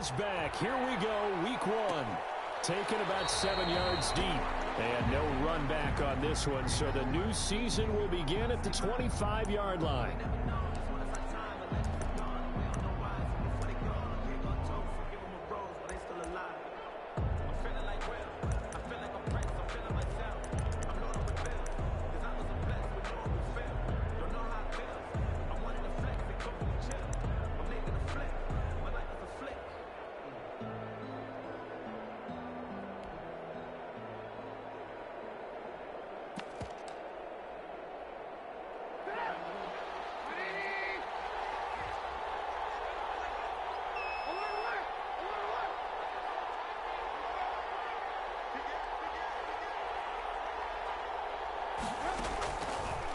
is back. Here we go, week 1. Taken about 7 yards deep. And no run back on this one, so the new season will begin at the 25-yard line.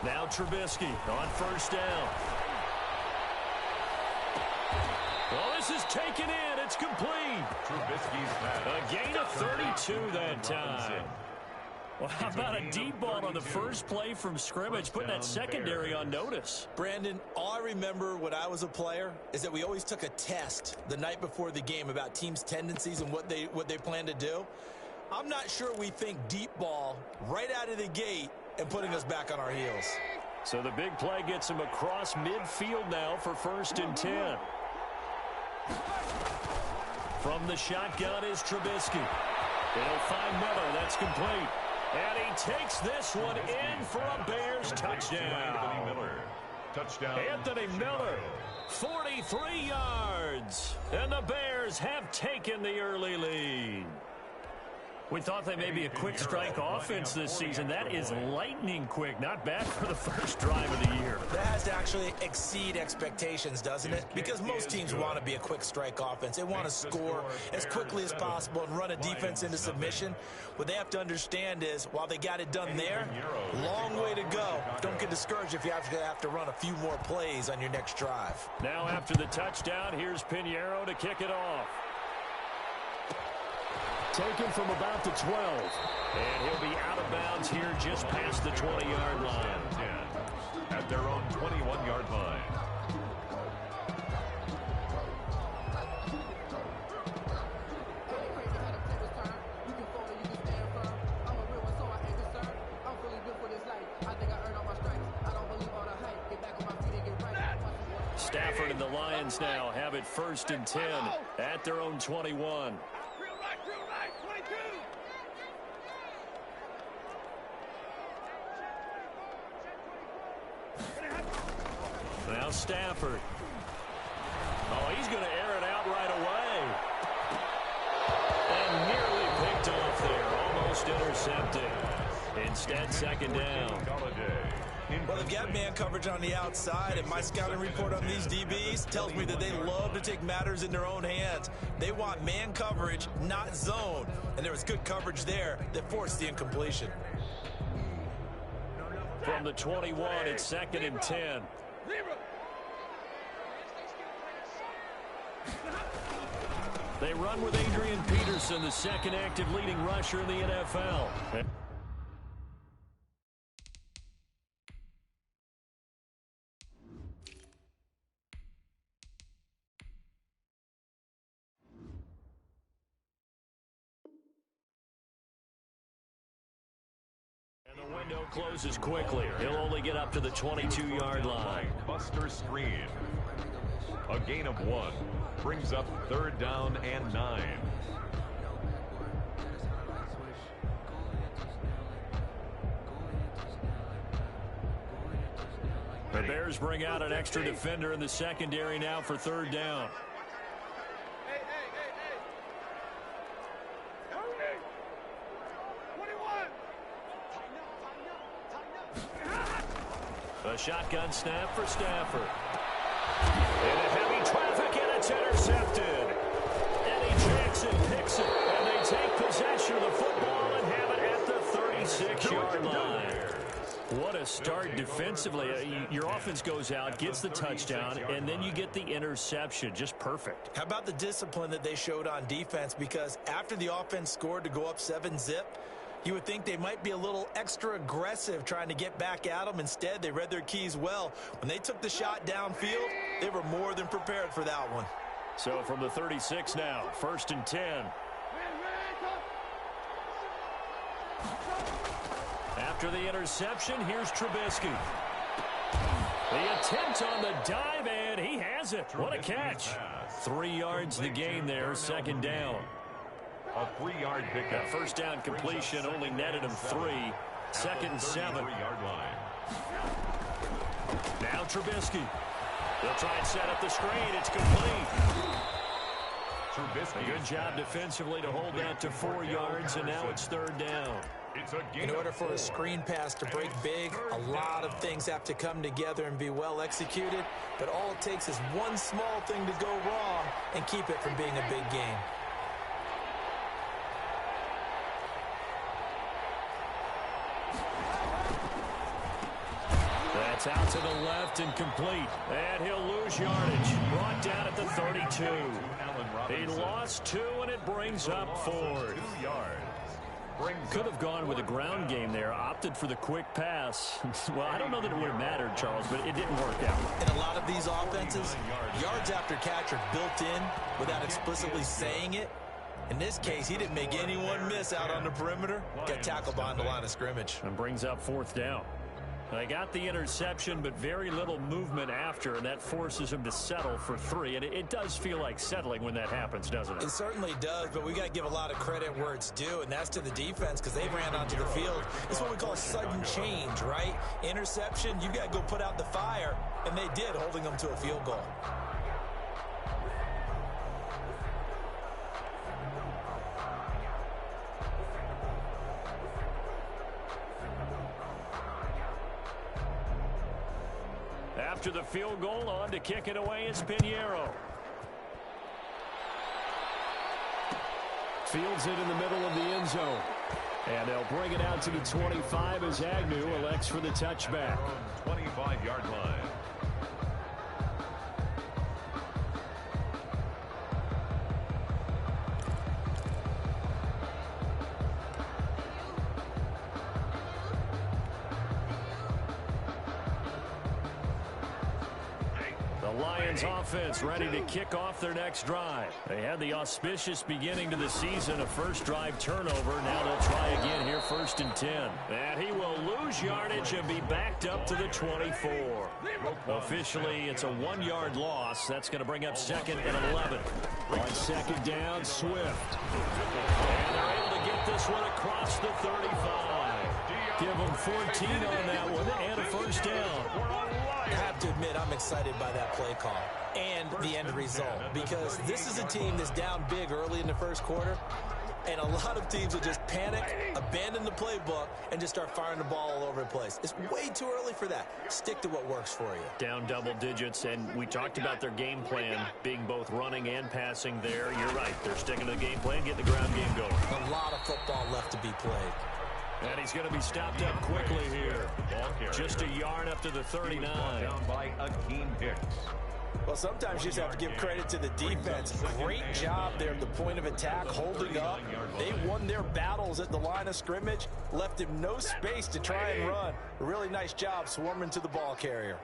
Now Trubisky on first down. Well, this is taken in. It's complete. A gain of 32 that time. Well, how about a deep ball on the first play from scrimmage, putting that secondary on notice? Brandon, all I remember when I was a player is that we always took a test the night before the game about teams' tendencies and what they plan to do. I'm not sure we think deep ball right out of the gate and putting us back on our heels. So the big play gets him across midfield now for 1st and 10. From the shotgun is Trubisky. They'll find Miller. That's complete. And he takes this one in for a Bears touchdown. Anthony Miller, 43 yards. And the Bears have taken the early lead. We thought they may be a quick strike offense this season. That is lightning quick. Not bad for the first drive of the year. That has to actually exceed expectations, doesn't it? Because most teams want to be a quick strike offense. They want to score as quickly as possible and run a defense into submission. What they have to understand is, while they got it done there, long way to go. Don't get discouraged if you have to run a few more plays on your next drive. Now after the touchdown, here's Pinheiro to kick it off. Taken from about the 12. And he'll be out of bounds here just past the 20-yard line. At their own 21-yard line. Stafford and the Lions now have it 1st and 10 at their own 21. Now Stafford. Oh, he's going to air it out right away. And nearly picked off there. Almost intercepted. Instead, 2nd down. Well, they've got man coverage on the outside, and my scouting report on these DBs tells me that they love to take matters in their own hands. They want man coverage, not zone. And there was good coverage there that forced the incompletion. From the 21, it's 2nd and 10. They run with Adrian Peterson, the second active leading rusher in the NFL. And the window closes quickly. He'll only get up to the 22-yard line. Buster screen. A gain of 1. Brings up 3rd down and 9. The Bears bring out an extra defender in the secondary now for 3rd down. A shotgun snap for Stafford. Into heavy traffic, and it's intercepted. Eddie Jackson picks it, and they take possession of the football and have it at the 36-yard line. What a start defensively. Your offense goes out, gets the touchdown, and then you get the interception. Just perfect. How about the discipline that they showed on defense? Because after the offense scored to go up 7-zip, you would think they might be a little extra aggressive trying to get back at them. Instead, they read their keys well. When they took the shot downfield, they were more than prepared for that one. So from the 36 now, 1st and 10. After the interception, here's Trubisky. The attempt on the dive, and he has it. What a catch. 3 yards the gain there, 2nd down. A 3-yard pickup. That first down completion only netted him 3. 2nd and 7. Yard line. Now Trubisky. They'll try and set up the screen. It's complete. Trubisky. A good job defensively to hold that to 4 yards, and now it's 3rd down. In order for a screen pass to break big, a lot of things have to come together and be well executed, but all it takes is one small thing to go wrong and keep it from being a big game. That's out to the left and complete. And he'll lose yardage. Brought down at the 32. He lost 2, and it brings up 4th. 2 yards. Could have gone with a ground game there. Opted for the quick pass. Well, I don't know that it would have mattered, Charles, but it didn't work out. In a lot of these offenses, yards after catch are built in without explicitly saying it. In this case, he didn't make anyone miss out on the perimeter. Got tackled behind the line of scrimmage. And brings up 4th down. They got the interception, but very little movement after, and that forces him to settle for 3. And it does feel like settling when that happens, doesn't it? It certainly does, but we got to give a lot of credit where it's due, and that's to the defense because they ran onto the field. It's what we call sudden change, right? Interception, you got to go put out the fire, and they did, holding them to a field goal. After the field goal, on to kick it away is Pinheiro. Fields it in the middle of the end zone. And they'll bring it out to the 25 as Agnew elects for the touchback. 25-yard line. Lions offense ready to kick off their next drive. They had the auspicious beginning to the season, a first drive turnover. Now they'll try again here, 1st and 10. And he will lose yardage and be backed up to the 24. Officially, it's a 1-yard loss. That's going to bring up 2nd and 11. On 2nd down, Swift. And they're able to get this one across the 35. Give them 14 on that one and a first down. I have to admit, I'm excited by that play call and the end result because this is a team that's down big early in the first quarter, and a lot of teams will just panic, abandon the playbook, and just start firing the ball all over the place. It's way too early for that. Stick to what works for you. Down double digits, and we talked about their game plan being both running and passing there. You're right. They're sticking to the game plan, getting the ground game going. A lot of football left to be played. And he's going to be stopped up quickly here. Just a yard up to the 39. Down by Akeem Hicks. Well, sometimes you just have to give credit to the defense. Great job there at the point of attack, holding up. They won their battles at the line of scrimmage, left him no space to try and run. A really nice job swarming to the ball carrier.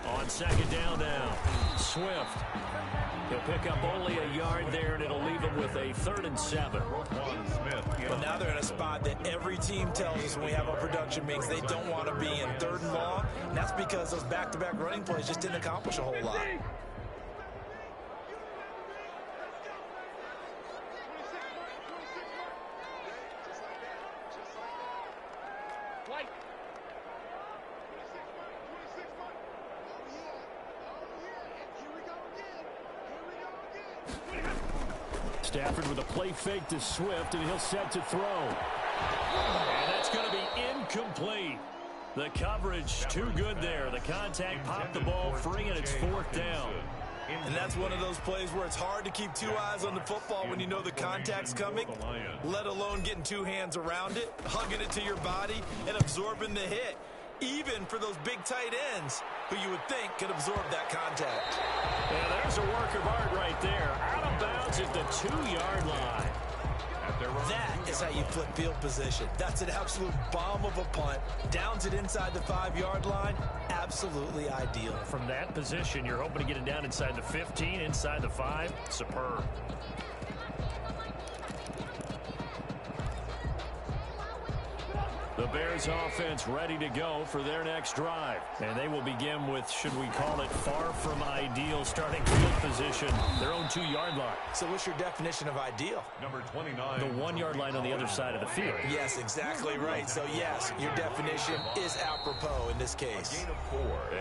On 2nd down now, Swift. He'll pick up only a yard there, and it'll leave him with a 3rd and 7. Well, now they're in a spot that every team tells us when we have our production meetings they don't want to be in, 3rd and long. And that's because those back-to-back running plays just didn't accomplish a whole lot. Stafford with a play fake to Swift, and he'll set to throw. And that's going to be incomplete. The coverage too good there. The contact popped the ball free, and it's 4th down. And that's one of those plays where it's hard to keep 2 eyes on the football when you know the contact's coming, let alone getting 2 hands around it, hugging it to your body, and absorbing the hit. Even for those big tight ends who you would think could absorb that contact. Yeah, there's a work of art right there. Out of bounds at the 2-yard line. That is how you flip field position. That's an absolute bomb of a punt. Downs it inside the 5-yard line. Absolutely ideal. From that position, you're hoping to get it down inside the 15, inside the 5. Superb. The Bears offense ready to go for their next drive. And they will begin with, should we call it, far from ideal starting field position, their own 2-yard line. So what's your definition of ideal? Number 29. The 1-yard line on the other side of the field. Yes, exactly right. So yes, your definition is apropos in this case. Gain of 4.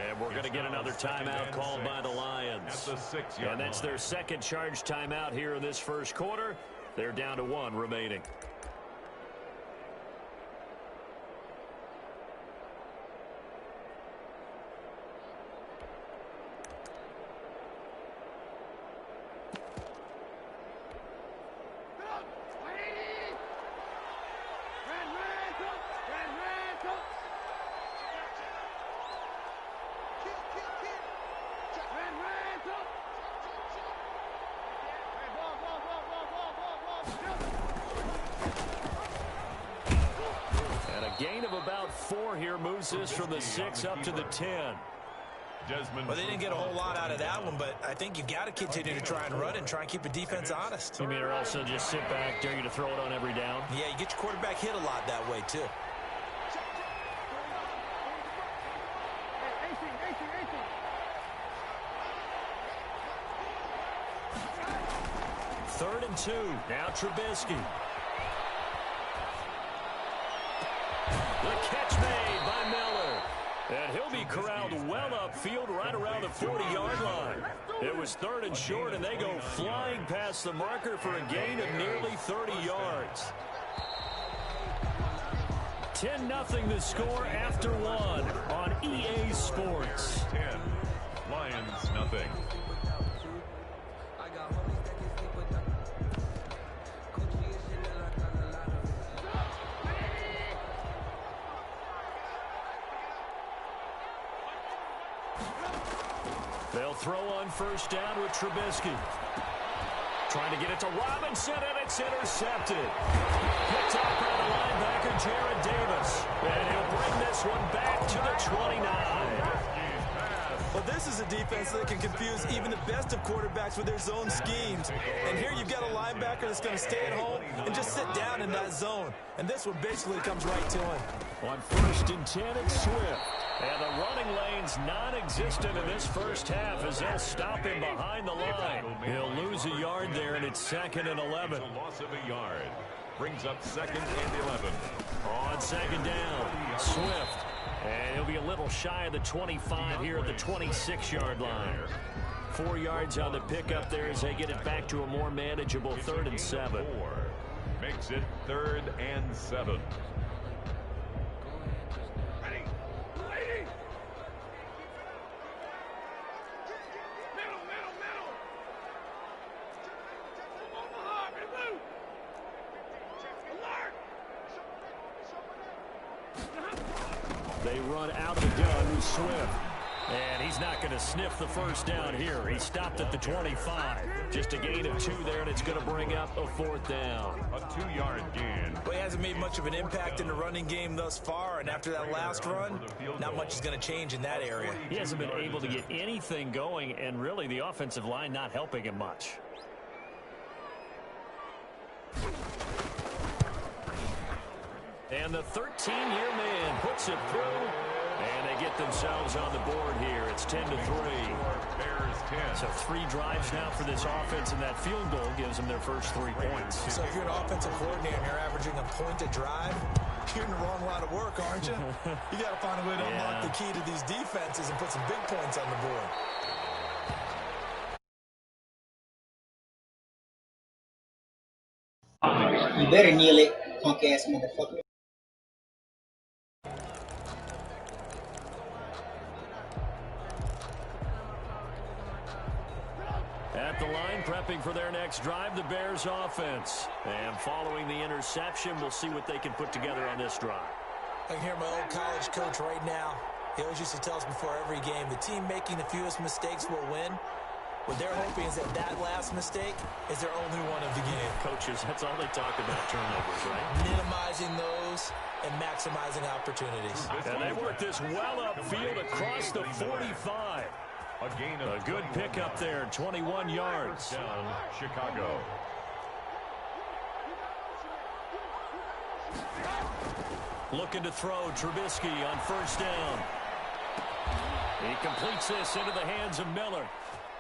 And we're going to get another timeout called by the Lions. At the 6-yard And that's their second charge timeout here in this first quarter. They're down to 1 remaining. And a gain of about 4 here moves this from the 6 up to the 10. Well, they didn't get a whole lot out of that one, but I think you got to continue to try and run and try and keep the defense honest. You mean, or also just sit back, dare you to throw it on every down? Yeah, you get your quarterback hit a lot that way, too. Third and 2. Now Trubisky. The catch made by Miller. And he'll be corralled well upfield right around the 40-yard line. It was 3rd and short, and they go flying past the marker for a gain of nearly 30 yards. 10-0 the score after 1 on EA Sports. 10. Lions, nothing. They'll throw on first down with Trubisky. Trying to get it to Robinson, and it's intercepted. Picked up by the linebacker, Jared Davis. And he'll bring this one back to the 29. Well, this is a defense that can confuse even the best of quarterbacks with their zone schemes. And here you've got a linebacker that's going to stay at home and just sit down in that zone. And this one basically comes right to him. On 1st and 10, it's Swift. And the running lane's non-existent in this first half as they'll stop him behind the line. He'll lose a yard there, and it's 2nd and 11. A loss of a yard. Brings up 2nd and 11. On 2nd down, Swift. And he'll be a little shy of the 25 here at the 26-yard line. 4 yards on the pickup there as they get it back to a more manageable 3rd and 7. Makes it 3rd and 7. They run out of the gun with Swift. And he's not going to sniff the first down here. He stopped at the 25. Just a gain of 2 there, and it's going to bring up a 4th down. A 2-yard gain. Well, he hasn't made much of an impact in the running game thus far, and after that last run, not much is going to change in that area. He hasn't been able to get anything going, and really the offensive line not helping him much. And the 13-year man puts it through, and they get themselves on the board here. It's 10-3. Bears 10. So 3 drives now for this offense, and that field goal gives them their first 3 points. So if you're an offensive coordinator and you're averaging a point a drive, you're in the wrong line of work, aren't you? You got to find a way to unlock the key to these defenses and put some big points on the board. You better kneel it, punk ass motherfucker. At the line, prepping for their next drive, the Bears offense. And following the interception, we'll see what they can put together on this drive. I can hear my old college coach right now. He always used to tell us before every game, the team making the fewest mistakes will win. What they're hoping is that last mistake is their only one of the game. Coaches, that's all they talk about, turnovers, right? Minimizing those and maximizing opportunities. And they work this well upfield across the 45. A good pickup there, 21 yards. Down, Chicago. Looking to throw, Trubisky on first down. He completes this into the hands of Miller.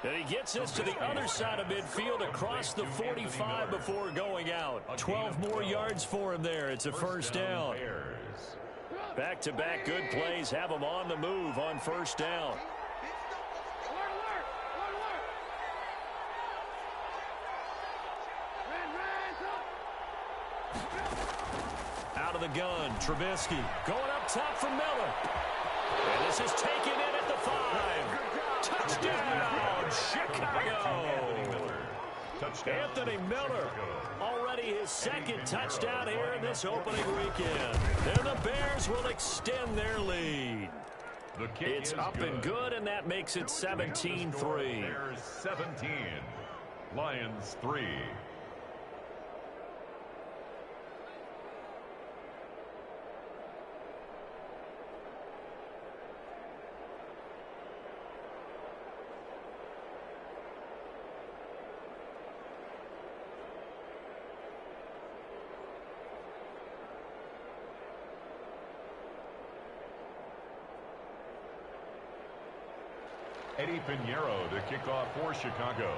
And he gets this to the other side of midfield across the 45 before going out. 12 more yards for him there. It's a first down. Back-to-back good plays have him on the move on first down. Out of the gun, Trubisky going up top for Miller. And this is taken in at the 5. Touchdown, Chicago. Anthony Miller, already his second touchdown here in this opening weekend. And the Bears will extend their lead. It's up and good, and that makes it 17-3. Bears 17, Lions 3. Eddie Pinheiro to kick off for Chicago.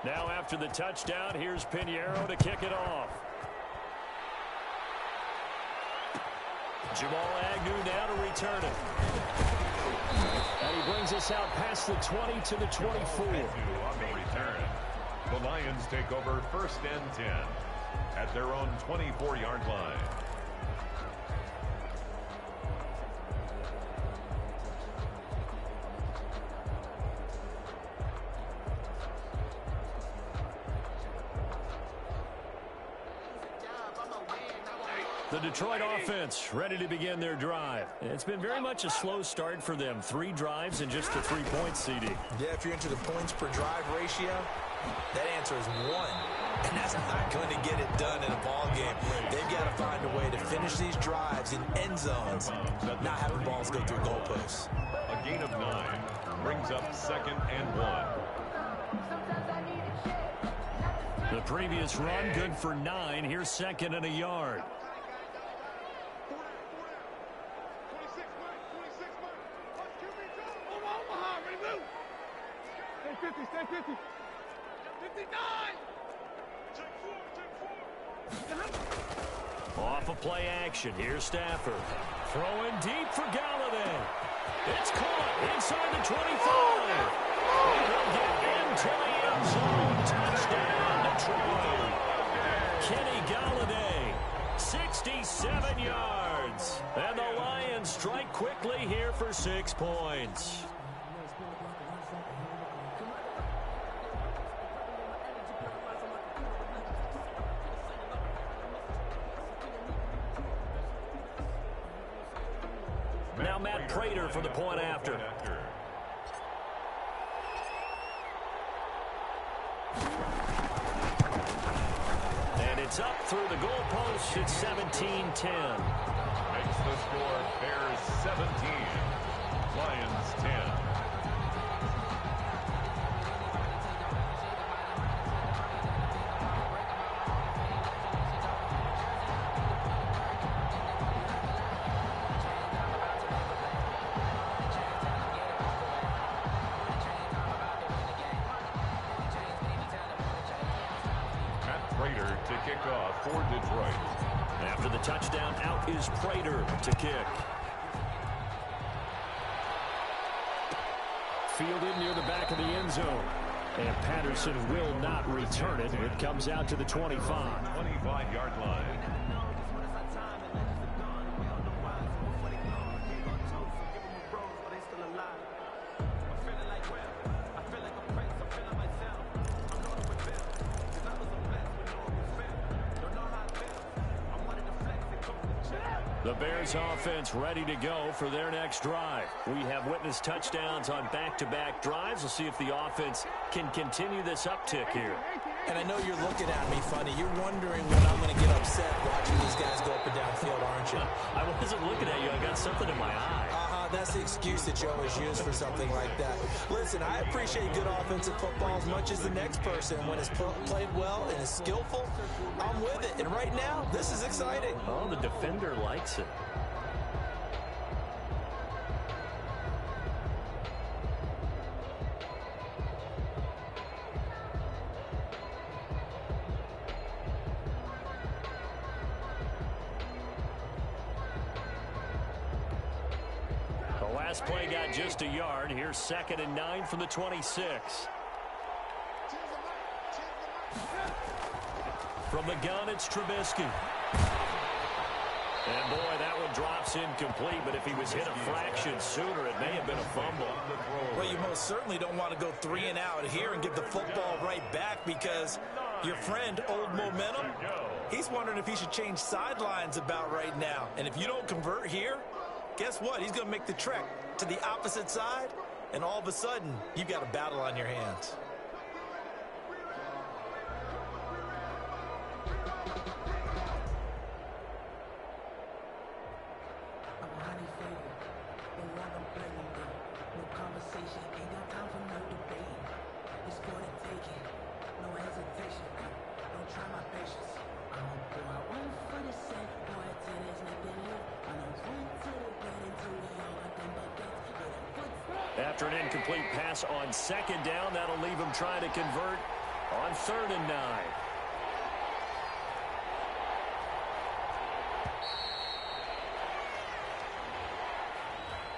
Now after the touchdown, here's Pinheiro to kick it off. Jamal Agnew now to return it. And he brings us out past the 20 to the 24. On the return, the Lions take over first and 10 at their own 24-yard line. The Detroit offense ready to begin their drive. It's been very much a slow start for them. 3 drives and just a 3-point CD. Yeah, if you're into the points per drive ratio, that answer is 1. And that's not going to get it done in a ball game. They've got to find a way to finish these drives in end zones, not having balls go through goalposts. A gain of 9 brings up second and 1. The previous run good for 9. Here's second and a yard. Stay 50. 59. Off of play action. Here's Stafford. Throwing deep for Galladay. It's caught inside the 25. And he'll get into the end zone. Touchdown, Detroit. Kenny Galladay, 67 yards. And the Lions strike quickly here for 6 points. Now Matt Prater for the point after. And it's up through the goalpost. It's 17-10. Makes the score Bears 17, Lions 10. Prater to kick off for Detroit. After the touchdown, out is Prater to kick. Fielded near the back of the end zone. And Patterson will not return it. It comes out to the 25. 25-yard line. The Bears offense ready to go for their next drive. We have witnessed touchdowns on back-to-back drives. We'll see if the offense can continue this uptick here. And I know you're looking at me funny. You're wondering when I'm going to get upset watching these guys go up and down field, aren't you? I wasn't looking at you. I got something in my eye. That's the excuse that you always use for something like that. Listen, I appreciate good offensive football as much as the next person. When it's played well and is skillful, I'm with it. And right now, this is exciting. Oh, the defender likes it. Last play got just a yard. Here's 2nd and 9 from the 26. From the gun, it's Trubisky. And boy, that one drops incomplete, but if he was hit a fraction sooner, it may have been a fumble. Well, you most certainly don't want to go 3 and out here and give the football right back, because your friend, Old Momentum, he's wondering if he should change sidelines about right now. And if you don't convert here, guess what? He's going to make the trek to the opposite side, and all of a sudden, you've got a battle on your hands. After an incomplete pass on 2nd down, that'll leave him trying to convert on 3rd and 9.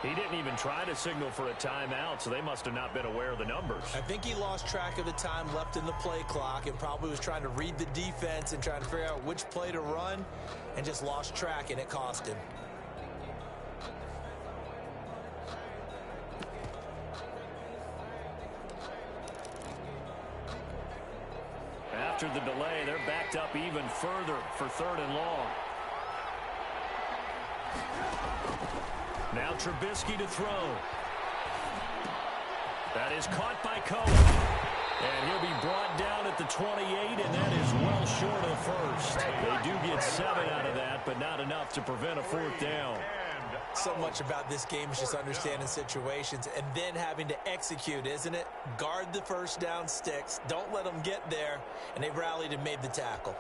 He didn't even try to signal for a timeout, so they must have not been aware of the numbers. I think he lost track of the time left in the play clock and probably was trying to read the defense and trying to figure out which play to run, and just lost track, and it cost him. After the delay, they're backed up even further for 3rd and long. Now Trubisky to throw. That is caught by Cohen. And he'll be brought down at the 28, and that is well short of 1st. They do get 7 out of that, but not enough to prevent a 4th down. So much about this game is just understanding situations and then having to execute, isn't it? Guard the first down sticks. Don't let them get there. And they rallied and made the tackle.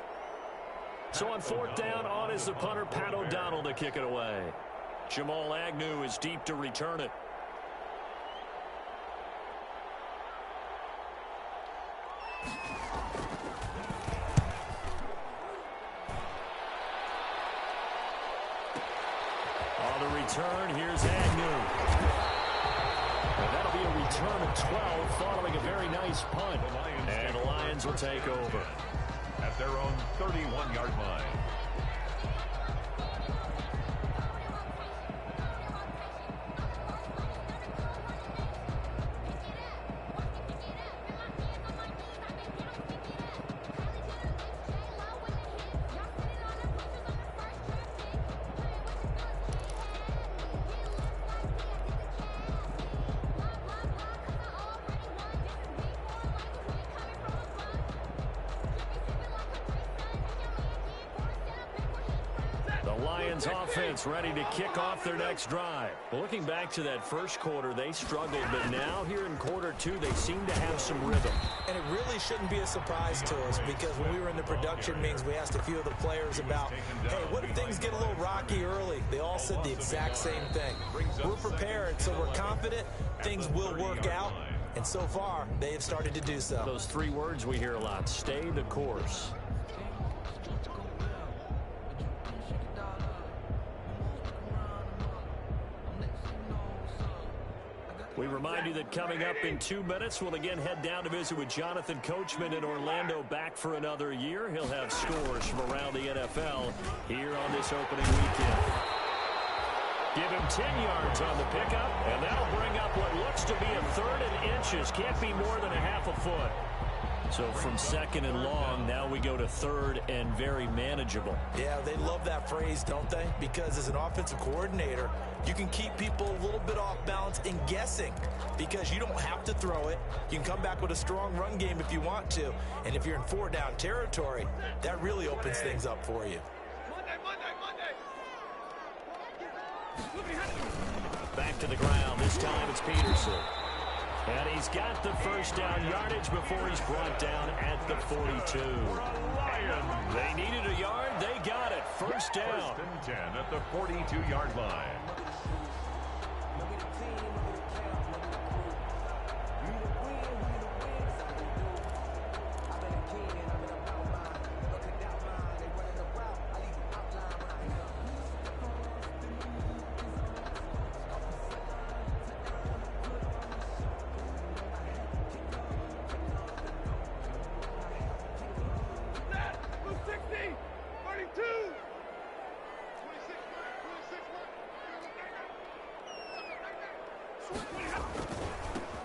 So on 4th down, on is the punter, Pat O'Donnell, to kick it away. Jamal Agnew is deep to return it. On the return, here's Agnew. And that'll be a return of 12 following a very nice punt. And the Lions will take over at their own 31-yard line. Offense ready to kick off their next drive. Well, looking back to that first quarter, they struggled, but now here in quarter 2, they seem to have some rhythm. And it really shouldn't be a surprise to us, because when we were in the production meetings, we asked a few of the players about, hey, what if things get a little rocky early? They all said the exact same thing. We're prepared, so we're confident things will work out, and so far, they have started to do so. Those 3 words we hear a lot: stay the course. We remind you that coming up in 2 minutes, we'll again head down to visit with Jonathan Coachman in Orlando, back for another year. He'll have scores from around the NFL here on this opening weekend. Give him 10 yards on the pickup, and that'll bring up what looks to be a 3rd and inches. Can't be more than a half a foot. So from second and long, now we go to third and very manageable. Yeah, they love that phrase, don't they? Because as an offensive coordinator, you can keep people a little bit off balance and guessing because you don't have to throw it. You can come back with a strong run game if you want to. And if you're in 4-down territory, that really opens things up for you. Back to the ground. This time it's Peterson. And he's got the first down yardage before he's brought down at the 42. They needed a yard. They got it. First down. First and 10 at the 42-yard line.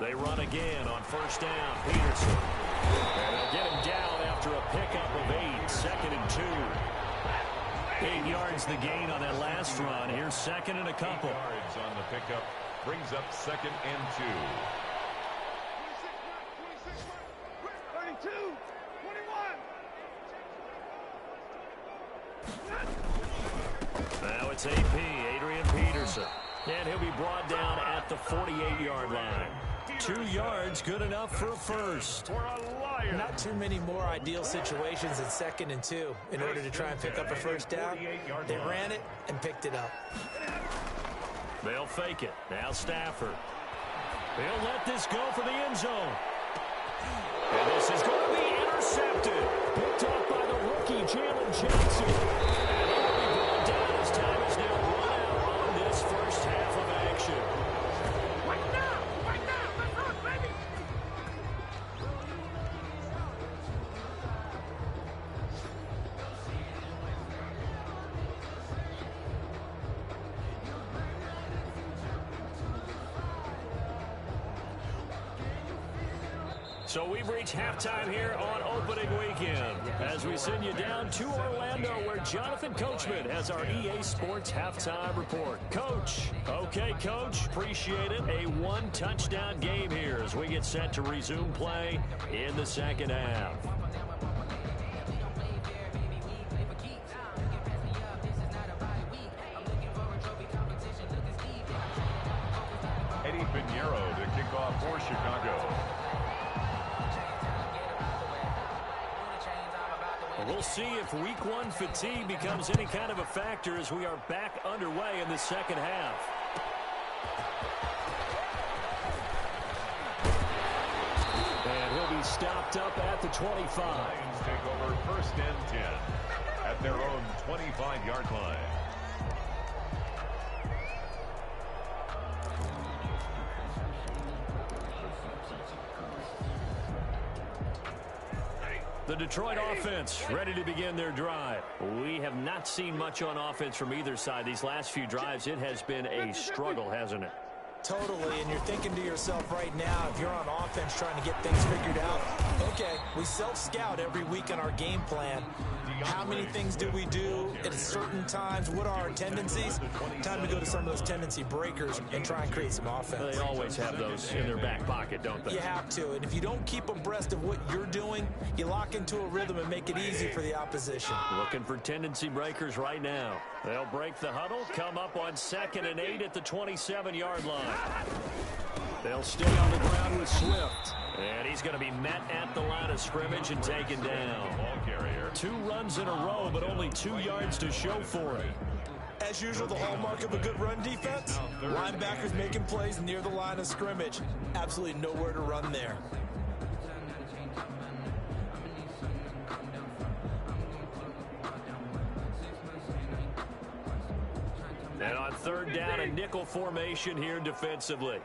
They run again on first down. Peterson. And they'll get him down after a pickup of 8. Second and 2. 8 yards the gain on that last run. Here's second and a couple. 8 yards on the pickup brings up second and 2. 32, 21. Now it's AP, Adrian Peterson. And he'll be brought down at the 48-yard line. 2 yards, good enough for a first. Not too many more ideal situations in second and 2 in order to try and pick up a first down. They ran it and picked it up. They'll fake it. Now Stafford. They'll let this go for the end zone. And this is going to be intercepted. Picked off by the rookie, Jalen Johnson. And he will be brought down as time is now run out on this first half of action. So we've reached halftime here on opening weekend as we send you down to Orlando where Jonathan Coachman has our EA Sports halftime report. Coach. Okay, Coach. Appreciate it. A 1-touchdown game here as we get set to resume play in the second half. Eddie Pinheiro to kick off for Chicago. We'll see if week 1 fatigue becomes any kind of a factor as we are back underway in the second half. And he'll be stopped up at the 25. Lions take over first and 10 at their own 25-yard line. The Detroit offense ready to begin their drive. We have not seen much on offense from either side. These last few drives, it has been a struggle, hasn't it? Totally, and you're thinking to yourself right now, if you're on offense trying to get things figured out, okay, we self-scout every week on our game plan. How many things do we do at certain times? What are our tendencies? Time to go to some of those tendency breakers and try and create some offense. They always have those in their back pocket, don't they? You have to, and if you don't keep abreast of what you're doing, you lock into a rhythm and make it easy for the opposition. Looking for tendency breakers right now. They'll break the huddle, come up on second and 8 at the 27-yard line. They'll stay on the ground with Swift. And he's going to be met at the line of scrimmage and taken down. 2 runs in a row, but only 2 yards to show for it. As usual, the hallmark of a good run defense, linebackers making plays near the line of scrimmage. Absolutely nowhere to run there. And on third down, a nickel formation here defensively.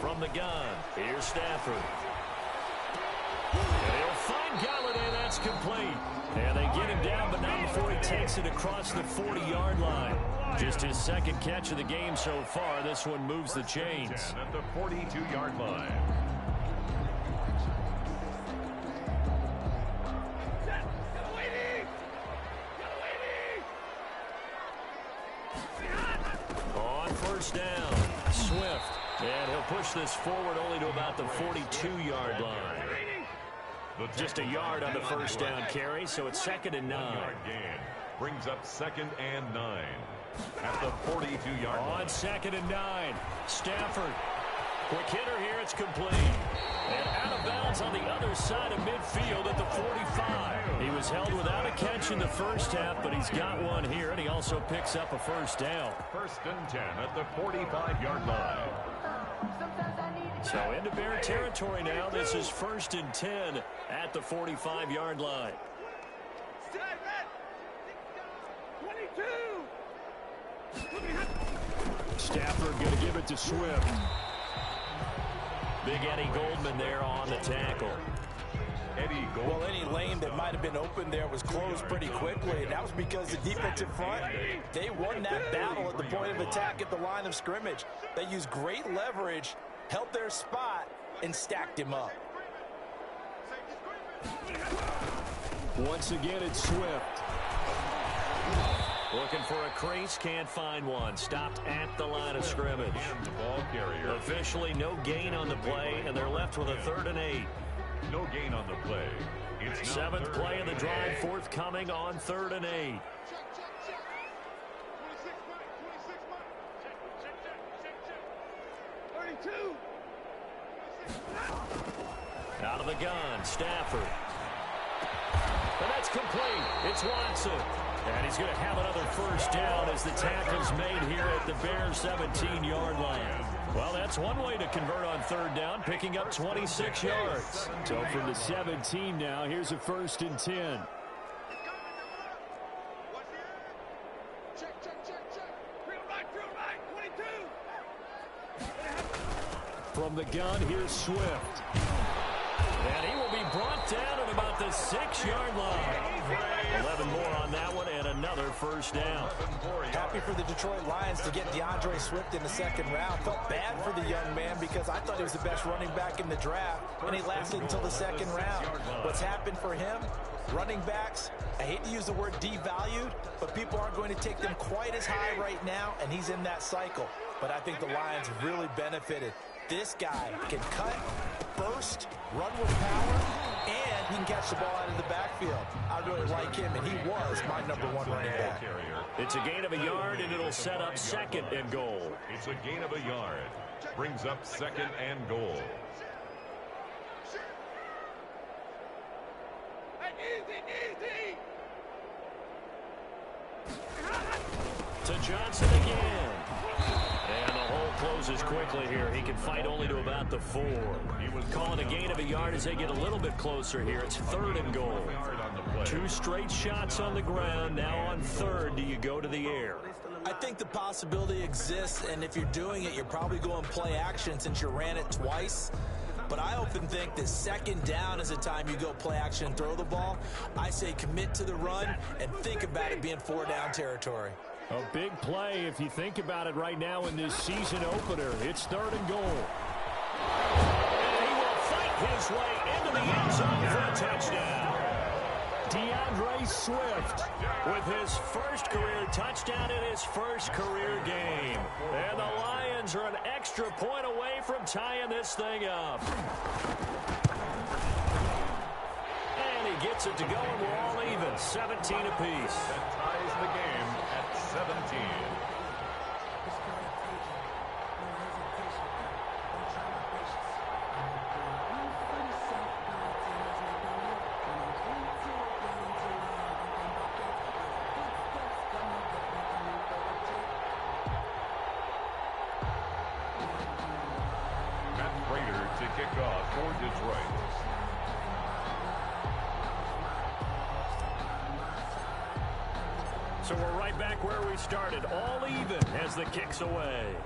From the gun, here's Stafford. And he'll find Galladay that's complete. And they get him down, but not before he takes it across the 40-yard line. Just his second catch of the game so far. This one moves the chains. At the 42-yard line. On first down, Swift. And he'll push this forward only to about the 42-yard line. Just a yard on the first down carry, so it's 2nd and 9. Gain brings up 2nd and 9 at the 42-yard line. On 2nd and 9, Stafford. Quick hitter here, it's complete. And out of bounds on the other side of midfield at the 45. He was held without a catch in the first half, but he's got one here, and he also picks up a first down. 1st and 10 at the 45-yard line. So into Bear territory now. This is 1st and 10 at the 45-yard line. Stafford going to give it to Swift. Big Eddie Goldman there on the tackle. Well, any lane that might have been open there was closed pretty quickly, and that was because the defensive front, they won that battle at the point of attack at the line of scrimmage. They used great leverage, held their spot, and stacked him up. Once again, it's Swift. Looking for a crease, can't find one. Stopped at the line of scrimmage. The ball carrier. Officially no gain on the play, and they're left with a 3rd and 8. No gain on the play. It's 7th play of the drive, forthcoming on 3rd and 8. Out of the gun, Stafford. And that's complete. It's Watson. And he's going to have another first down as the tackle's made here at the Bears 17-yard line. Well, that's one way to convert on 3rd down, picking up 26 yards. So from the 17 now, here's a 1st and 10. From the gun, here's Swift. And he will be brought down at about the 6-yard line. 11 more on that one and another first down. Happy for the Detroit Lions to get DeAndre Swift in the 2nd round. Felt bad for the young man because I thought he was the best running back in the draft, and he lasted until the 2nd round. What's happened for him? Running backs, I hate to use the word devalued, but people aren't going to take them quite as high right now, and he's in that cycle. But I think the Lions really benefited. This guy can cut, burst, run with power, and he can catch the ball out of the backfield. I really like him, and he was my #1 running back. It's a gain of a yard, and it'll set up 2nd and goal. It's a gain of a yard. Brings up 2nd and goal. To Johnson again. And the hole closes quickly here. He can fight only to about the 4. He was calling a gain of a yard as they get a little bit closer here. It's 3rd and goal. 2 straight shots on the ground. Now on 3rd, do you go to the air? I think the possibility exists, and if you're doing it, you're probably going play action since you ran it twice. But I often think that 2nd down is the time you go play action and throw the ball. I say commit to the run and think about it being 4-down territory. A big play if you think about it right now in this season opener. It's 3rd and goal. And he will fight his way into the end zone for a touchdown. DeAndre Swift with his first career touchdown in his first career game. And the Lions are an extra point away from tying this thing up. And he gets it to go, and we're all even, 17 apiece. That ties the game at 17. To kick off for Detroit. So we're right back where we started, all even as the kick's away.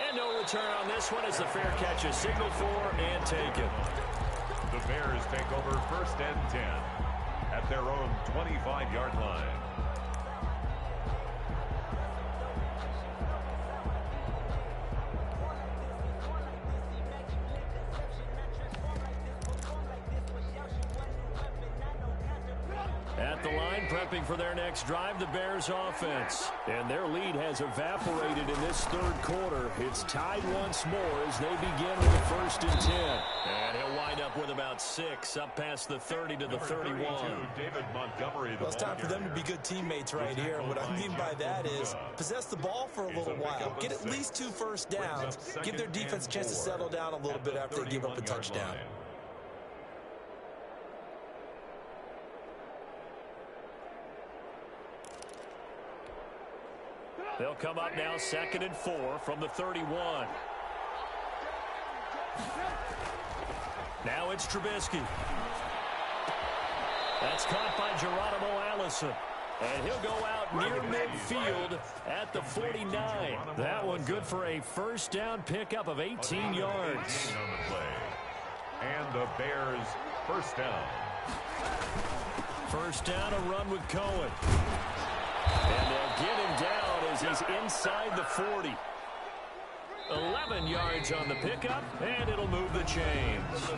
And no return on this one as the fair catch is signaled for and taken. The Bears take over 1st and 10 at their own 25-yard line. At the line, prepping for their next drive, the Bears offense. And their lead has evaporated in this third quarter. It's tied once more as they begin with a 1st and 10. And he'll wind up with about 6, up past the 30 to the 31. David Montgomery. Well, it's time for them to be good teammates right here. What I mean by that is possess the ball for a little while. Get at least 2 first downs. Give their defense a chance to settle down a little bit after they give up a touchdown. They'll come up now 2nd and 4 from the 31. Now it's Trubisky. That's caught by Geronimo Allison. And he'll go out near midfield at the 49. That one good for a first down pickup of 18 yards. And the Bears first down. First down, a run with Cohen. And they'll get him down as he's inside the 40. 11 yards on the pickup, and it'll move the chains.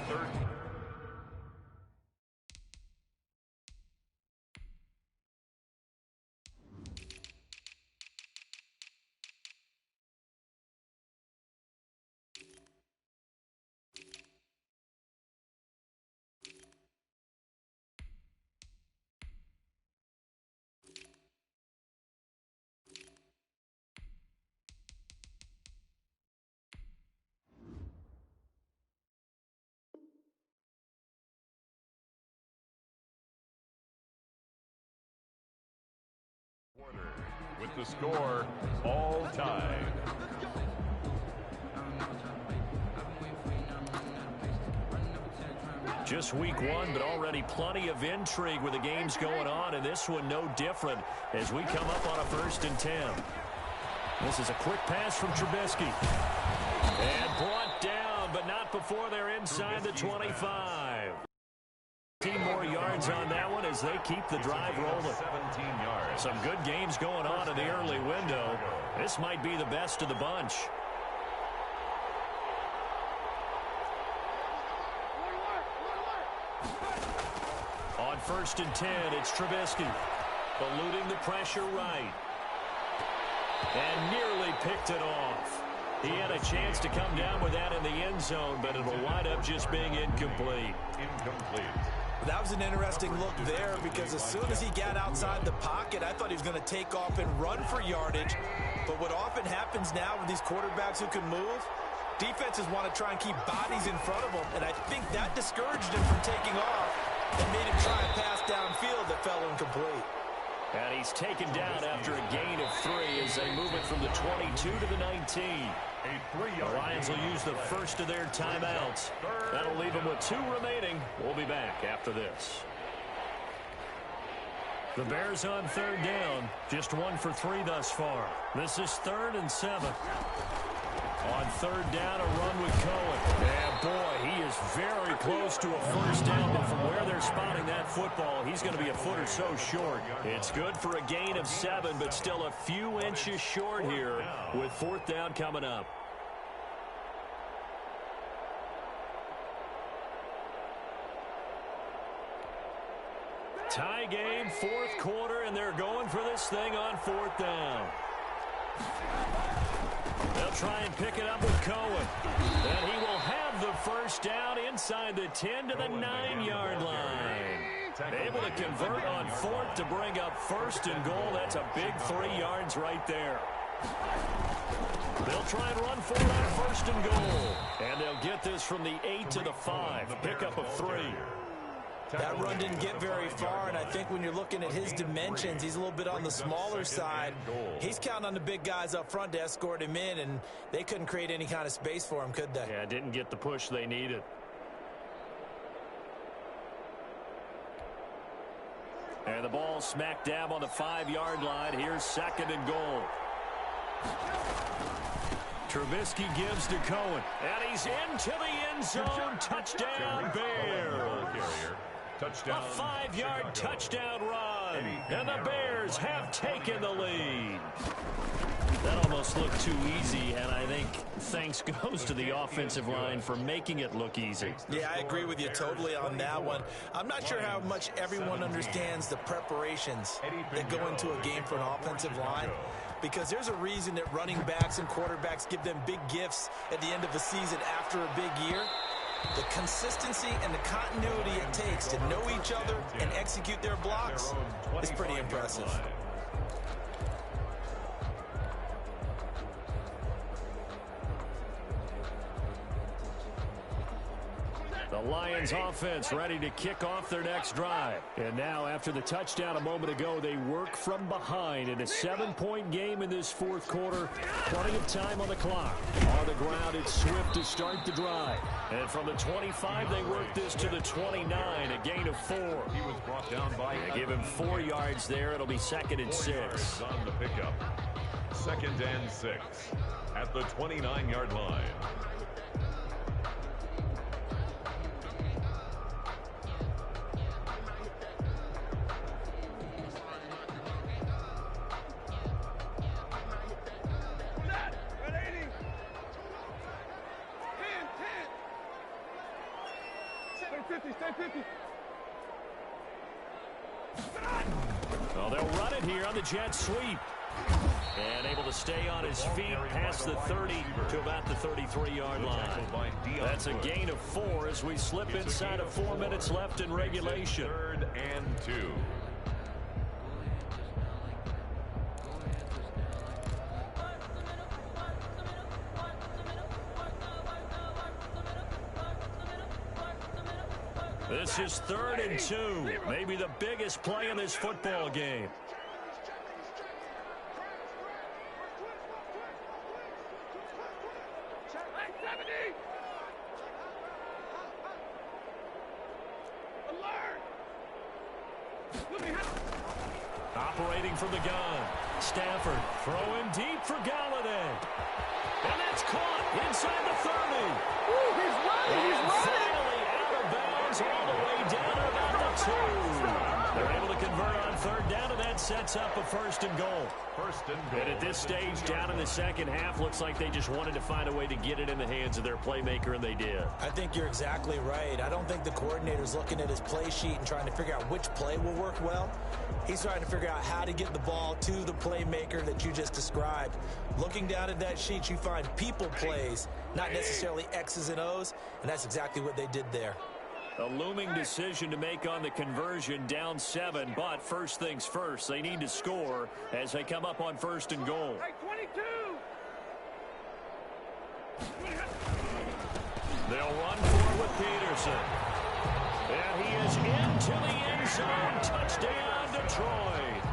With the score all tied. Just week 1, but already plenty of intrigue with the games going on, and this one no different as we come up on a 1st and 10. This is a quick pass from Trubisky. And brought down, but not before they're inside the 25. 15 more yards on that one as they keep the drive rolling. 17 yards. Some good games going on in the early window. This might be the best of the bunch. On 1st and 10, it's Trubisky. Eluding the pressure right. And nearly picked it off. He had a chance to come down with that in the end zone, but it'll wind up just being incomplete. That was an interesting look there because as soon as he got outside the pocket, I thought he was going to take off and run for yardage. But what often happens now with these quarterbacks who can move, defenses want to try and keep bodies in front of them, and I think that discouraged him from taking off and made him try a pass downfield that fell incomplete. And he's taken down after a gain of 3 as they move it from the 22 to the 19. The Lions will use the first of their timeouts. That'll leave them with 2 remaining. We'll be back after this. The Bears on 3rd down. Just 1 for 3 thus far. This is 3rd and 7. On 3rd down, a run with Cohen. And boy, he is very close to a first down, but from where they're spotting that football, he's going to be a foot or so short. It's good for a gain of 7, but still a few inches short here with 4th down coming up. Tie game, 4th quarter, and they're going for this thing on 4th down. They'll try and pick it up with Cohen. And he will have the first down inside the 10 to the 9-yard line. Able to convert on 4th to bring up 1st and goal. That's a big 3 yards right there. They'll try and run for it on 1st and goal. And they'll get this from the 8 to the 5. Pickup of 3. That run didn't get very far, and I think when you're looking at his dimensions, he's a little bit on the smaller side. He's counting on the big guys up front to escort him in, and they couldn't create any kind of space for him, could they? Yeah, didn't get the push they needed. And the ball smack dab on the 5-yard line. Here's 2nd and goal. Trubisky gives to Cohen. And he's into the end zone. Touchdown, Bears. Touchdown. A 5-yard touchdown run. And the Bears have taken the lead. That almost looked too easy, and I think thanks goes to the offensive line for making it look easy. Yeah, I agree with you totally on that one. I'm not sure how much everyone understands the preparations that go into a game for an offensive line, because there's a reason that running backs and quarterbacks give them big gifts at the end of the season after a big year. The consistency and the continuity it takes to know each other and execute their blocks is pretty impressive. The Lions offense ready to kick off their next drive. And now after the touchdown a moment ago, they work from behind in a 7-point game in this fourth quarter. Plenty of time on the clock. On the ground, it's Swift to start the drive. And from the 25, they work this to the 29, a gain of 4. He was brought down by They give him 4 yards there. It'll be 2nd and 6. on the pickup. 2nd and 6 at the 29-yard line. Well, they'll run it here on the jet sweep. And able to stay on his feet past the 30 to about the 33-yard line. That's a gain of 4 as we slip inside of 4 minutes left in regulation. 3rd and 2. This is 3rd and 2. Maybe the biggest play in this football game. Operating from the gun. Stafford throwing deep for Galladay. And that's caught inside the 30. Ooh, he's running. Finally out of bounds all the way down to about the 2. They're able to convert on 3rd down, and that sets up a 1st and goal. 1st and goal. And at this stage, down in the second half, looks like they just wanted to find a way to get it in the hands of their playmaker, and they did. I think you're exactly right. I don't think the coordinator's looking at his play sheet and trying to figure out which play will work well. He's trying to figure out how to get the ball to the playmaker that you just described. Looking down at that sheet, you find people plays, not necessarily X's and O's, and that's exactly what they did there. A looming decision to make on the conversion, down 7, but first things first, they need to score as they come up on 1st and goal. They'll run for it with Peterson. And he is into the end zone. Touchdown, Detroit.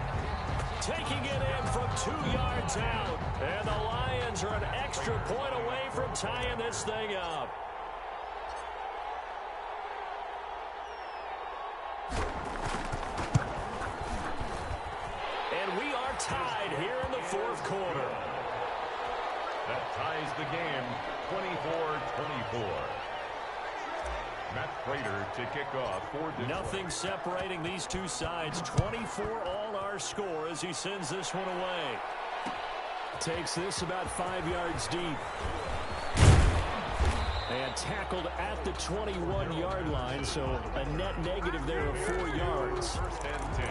Taking it in from 2 yards out. And the Lions are an extra point away from tying this thing up. And we are tied here in the fourth quarter. That ties the game 24-24. Matt Prater to kick off for Detroit. Nothing separating these two sides. 24 all our score as he sends this one away. Takes this about 5 yards deep. And tackled at the 21-yard line, so a net negative there of 4 yards. 1st and 10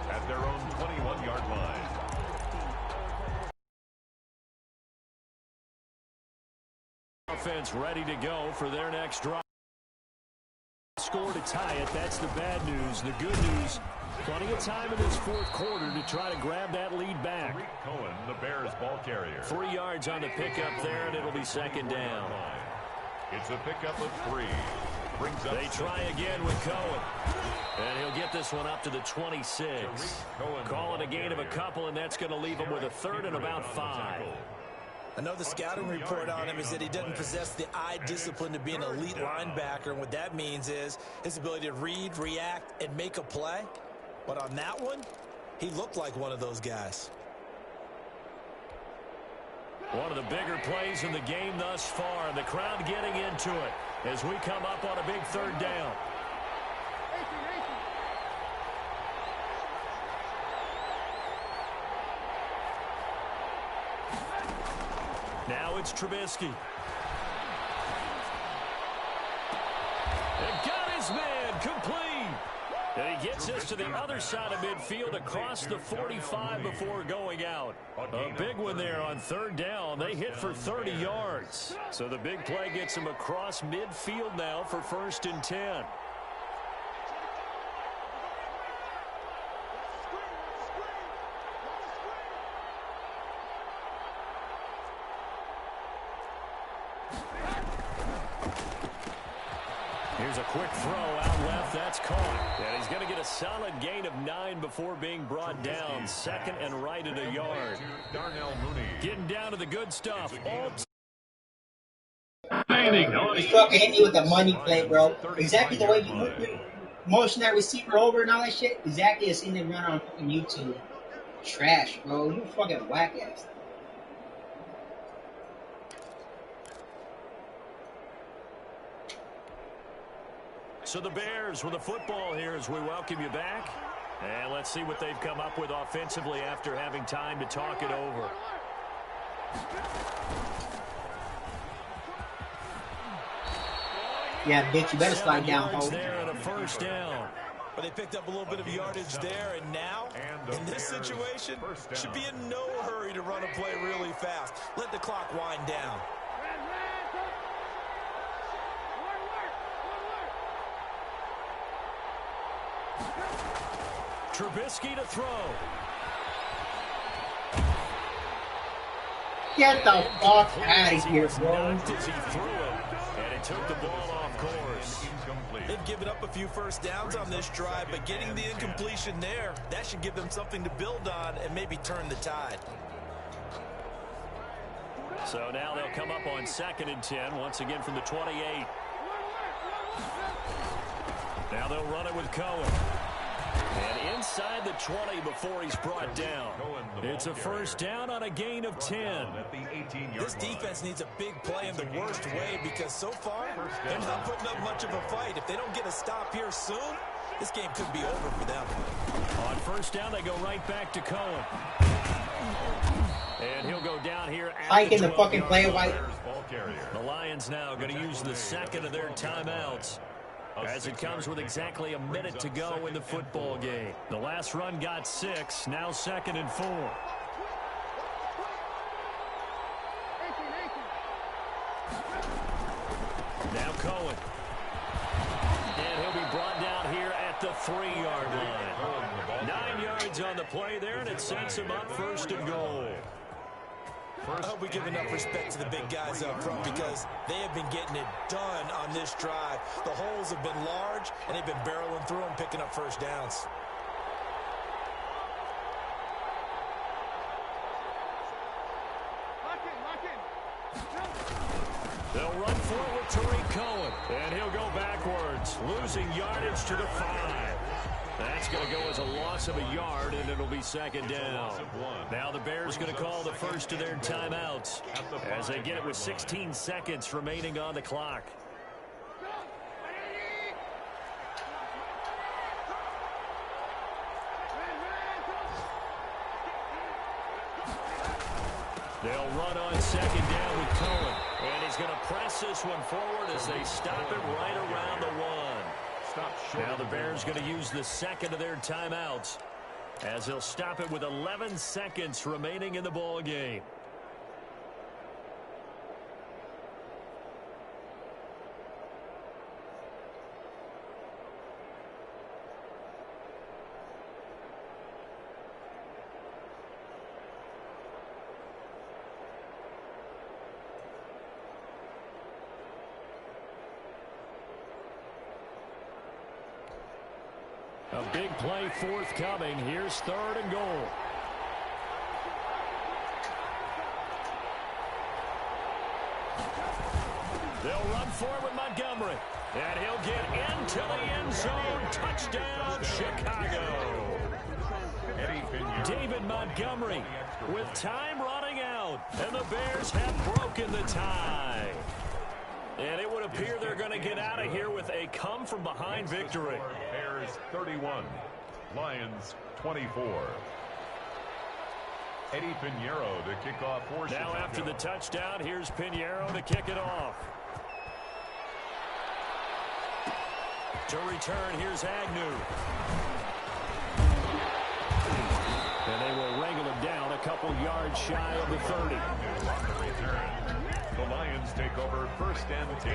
at their own 21-yard line. Offense ready to go for their next drive. Score to tie it. That's the bad news. The good news, plenty of time in this fourth quarter to try to grab that lead back. Tariq Cohen, the Bears ball carrier. 3 yards on the pickup there, and it'll be 2nd down. It's a pickup of 3. Brings up They try again with Cohen. And he'll get this one up to the 26. Call it a gain of a couple, and that's going to leave him with a 3rd and about 5. I know the scouting report on him is that he doesn't possess the eye discipline to be an elite linebacker. And what that means is his ability to read, react, and make a play. But on that one, he looked like one of those guys. One of the bigger plays in the game thus far, and the crowd getting into it as we come up on a big third down. Now it's Trubisky. And got his man complete. And he gets us to the other side of midfield across the 45 before going out. A big one there on third down. They hit for 30 yards. So the big play gets him across midfield now for 1st and 10. Here's a quick throw out left. That's caught. And he's going to get a solid gain of 9 before being brought down. 2nd and right at a yard. Getting down to the good stuff. He fucking hit me with the money play, bro. Exactly the way you motion that receiver over and all that shit. Exactly as seen them run on fucking YouTube. Trash, bro. You fucking whack ass. So the Bears with the football here as we welcome you back. And let's see what they've come up with offensively after having time to talk it over. Yeah, bitch, you better slide down, ho. There and a 1st down. But they picked up a little bit of yardage there, and now, in this situation, should be in no hurry to run a play really fast. Let the clock wind down. Trubisky to throw. Get the fuck out of here, bro. Knocked as he threw it, and it took the ball off course. They've given up a few first downs on this drive, but getting the incompletion there, that should give them something to build on and maybe turn the tide. So now they'll come up on 2nd and 10, once again from the 28. Now they'll run it with Cohen. And inside the 20 before he's brought down. It's a 1st down on a gain of 10. This defense needs a big play in the worst way because so far, they're not putting up much of a fight. If they don't get a stop here soon, this game could be over for them. On 1st down, they go right back to Cohen. And he'll go down here at the fucking play white. The Lions now going to use the 2nd of their timeouts, as it comes with exactly a minute to go in the football game. The last run got 6, now 2nd and 4. Now Cohen. And he'll be brought down here at the 3-yard line. 9 yards on the play there, and it sets him up 1st and goal. I hope we give enough respect to the big guys up front because they have been getting it done on this drive. The holes have been large, and they've been barreling through them, picking up first downs. They'll run forward to Tariq Cohen, and he'll go backwards, losing yardage to the 5. That's going to go as a loss of a yard, and it'll be 2nd down. Now the Bears going to call the 1st of their timeouts as they get it with 16 seconds remaining on the clock. They'll run on 2nd down with Cohen, and he's going to press this one forward as they stop it right around the 1. Now the Bears going to use the 2nd of their timeouts as they'll stop it with 11 seconds remaining in the ball game. A big play forthcoming. Here's 3rd and goal. They'll run forward with Montgomery. And he'll get into the end zone. Touchdown, Chicago. David Montgomery with time running out. And the Bears have broken the tie. And it would appear they're going to get out of here with a come-from-behind victory. Bears 31, Lions 24. Eddie Pinheiro to kick off for Chicago. Now after the touchdown, here's Pinheiro to kick it off. To return, here's Agnew. And they will wrangle him down a couple yards shy of the 30. On the return, the Lions take over 1st and 10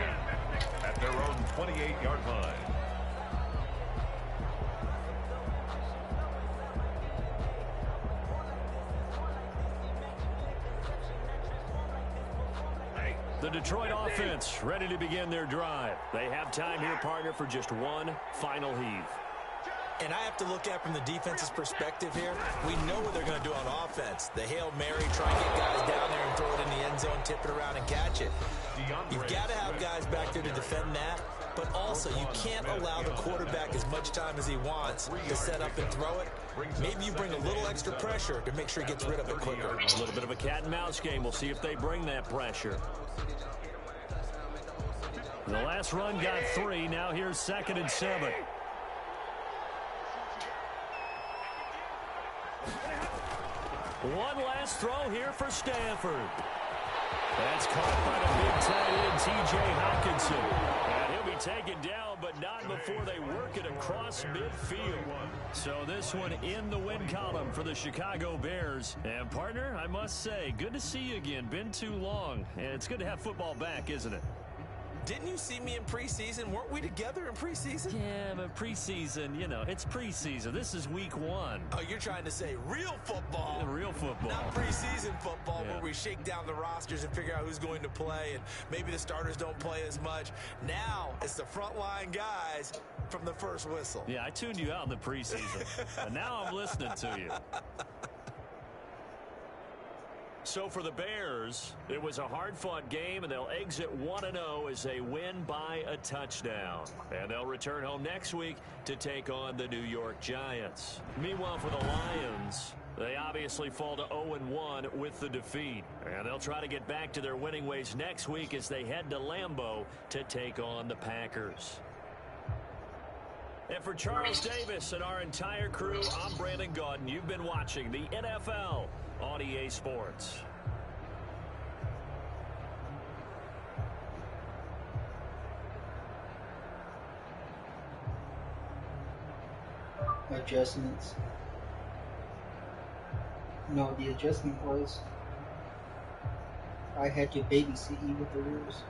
at their own 28-yard line. The Detroit offense ready to begin their drive. They have time here, partner, for just one final heave. And I have to look at from the defense's perspective here. We know what they're going to do on offense. The Hail Mary, try and get guys down there and throw it in the end zone, tip it around and catch it. You've got to have guys back there to defend that. But also, you can't allow the quarterback as much time as he wants to set up and throw it. Maybe you bring a little extra pressure to make sure he gets rid of it quicker. A little bit of a cat and mouse game. We'll see if they bring that pressure. The last run got 3. Now here's 2nd and 7. One last throw here for Stanford. That's caught by the big tight end, T.J. Hockenson. And he'll be taken down, but not before they work it across midfield. So this one in the win column for the Chicago Bears. And, partner, I must say, good to see you again. Been too long. And it's good to have football back, isn't it? Didn't you see me in preseason? Weren't we together in preseason? Yeah, but preseason, you know, it's preseason. This is week 1. Oh, you're trying to say real football. Yeah, real football. Not preseason football, Yeah. where we shake down the rosters and figure out who's going to play, and maybe the starters don't play as much. Now it's the frontline guys from the first whistle. Yeah, I tuned you out in the preseason. And now I'm listening to you. So for the Bears, it was a hard-fought game, and they'll exit 1-0 as they win by a touchdown. And they'll return home next week to take on the New York Giants. Meanwhile, for the Lions, they obviously fall to 0-1 with the defeat. And they'll try to get back to their winning ways next week as they head to Lambeau to take on the Packers. And for Charles Davis and our entire crew, I'm Brandon Gaudin. You've been watching the NFL on EA Sports. Adjustments. No, the adjustment was I had to babysit you with the rules.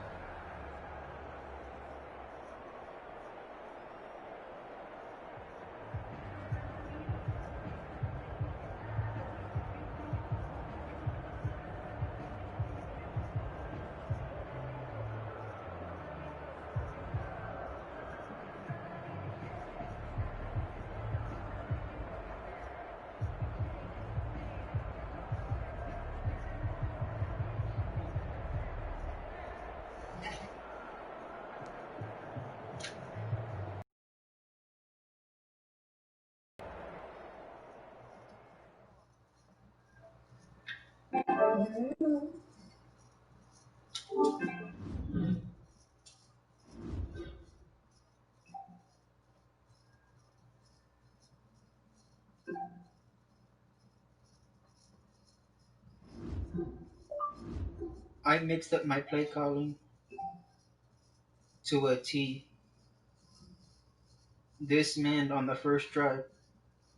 I mixed up my play calling to a T. This man on the first drive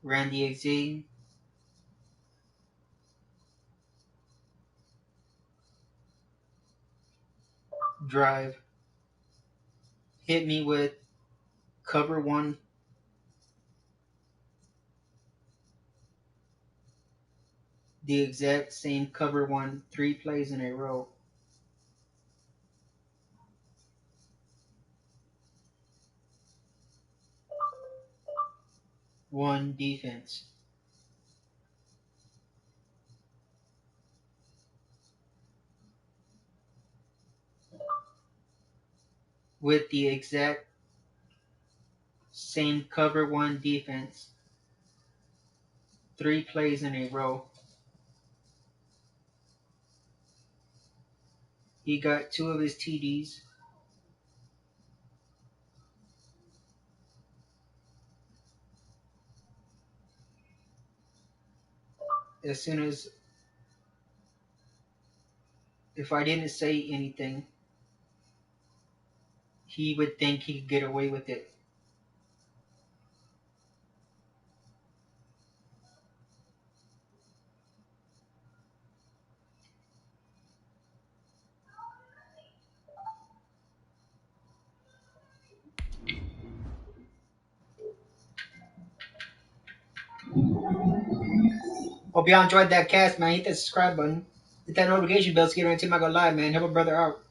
ran the exact drive, hit me with cover 1, the exact same cover 1 3 plays in a row. One defense. With the exact same cover 1 defense, 3 plays in a row. He got 2 of his TDs. As soon as, if I didn't say anything, he would think he could get away with it. Hope y'all enjoyed that cast, man. Hit that subscribe button. Hit that notification bell to get ready to my go live, man. Help a brother out.